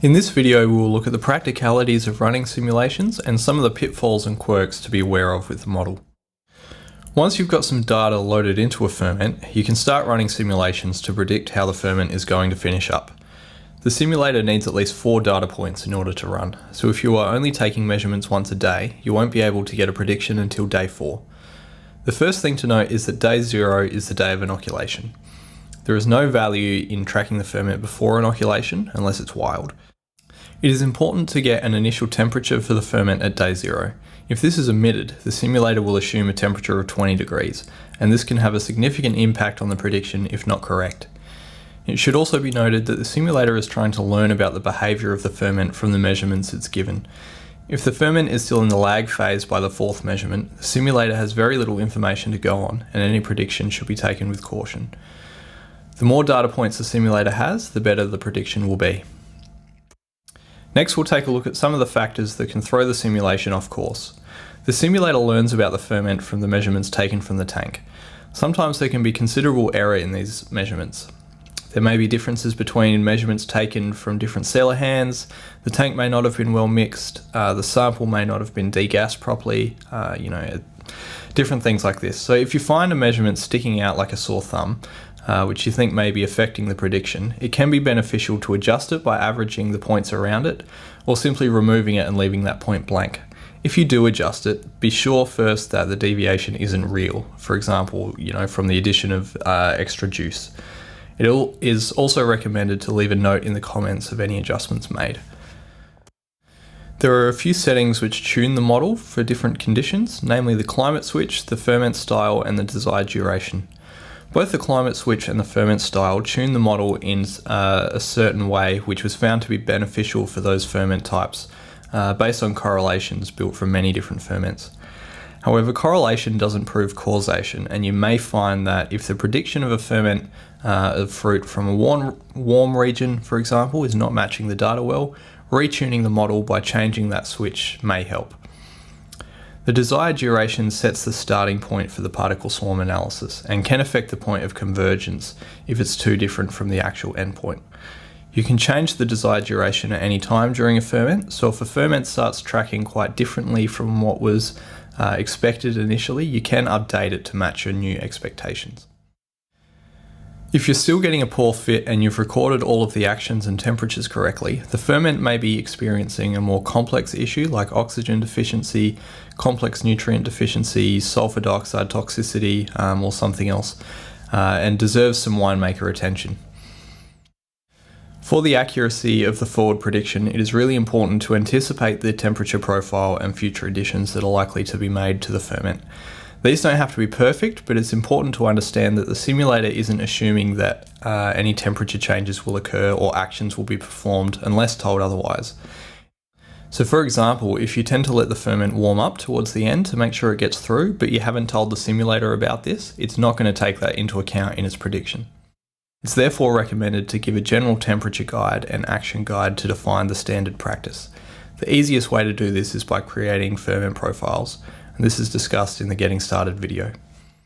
In this video, we will look at the practicalities of running simulations and some of the pitfalls and quirks to be aware of with the model. Once you've got some data loaded into a ferment, you can start running simulations to predict how the ferment is going to finish up. The simulator needs at least 4 data points in order to run, so if you are only taking measurements once a day, you won't be able to get a prediction until day 4. The first thing to note is that day 0 is the day of inoculation. There is no value in tracking the ferment before inoculation unless it's wild. It is important to get an initial temperature for the ferment at day 0. If this is omitted, the simulator will assume a temperature of 20 degrees, and this can have a significant impact on the prediction if not correct. It should also be noted that the simulator is trying to learn about the behaviour of the ferment from the measurements it's given. If the ferment is still in the lag phase by the 4th measurement, the simulator has very little information to go on, and any prediction should be taken with caution. The more data points the simulator has, the better the prediction will be. Next, we'll take a look at some of the factors that can throw the simulation off course. The simulator learns about the ferment from the measurements taken from the tank. Sometimes there can be considerable error in these measurements. There may be differences between measurements taken from different sealer hands, the tank may not have been well mixed, the sample may not have been degassed properly, different things like this. So if you find a measurement sticking out like a sore thumb, which you think may be affecting the prediction, it can be beneficial to adjust it by averaging the points around it, or simply removing it and leaving that point blank. If you do adjust it, be sure first that the deviation isn't real, for example, from the addition of extra juice. It is also recommended to leave a note in the comments of any adjustments made. There are a few settings which tune the model for different conditions, namely the climate switch, the ferment style, and the desired duration. Both the climate switch and the ferment style tune the model in a certain way which was found to be beneficial for those ferment types based on correlations built from many different ferments. However, correlation doesn't prove causation, and you may find that if the prediction of a ferment of fruit from a warm region, for example, is not matching the data well, retuning the model by changing that switch may help. The desired duration sets the starting point for the particle swarm analysis and can affect the point of convergence if it's too different from the actual endpoint. You can change the desired duration at any time during a ferment, so if a ferment starts tracking quite differently from what was expected initially, you can update it to match your new expectations. If you're still getting a poor fit and you've recorded all of the actions and temperatures correctly, the ferment may be experiencing a more complex issue like oxygen deficiency, complex nutrient deficiency, sulfur dioxide toxicity, or something else, and deserves some winemaker attention. For the accuracy of the forward prediction, it is really important to anticipate the temperature profile and future additions that are likely to be made to the ferment. These don't have to be perfect, but it's important to understand that the simulator isn't assuming that any temperature changes will occur or actions will be performed unless told otherwise. So for example, if you tend to let the ferment warm up towards the end to make sure it gets through, but you haven't told the simulator about this, it's not going to take that into account in its prediction. It's therefore recommended to give a general temperature guide and action guide to define the standard practice. The easiest way to do this is by creating ferment profiles, and this is discussed in the Getting Started video.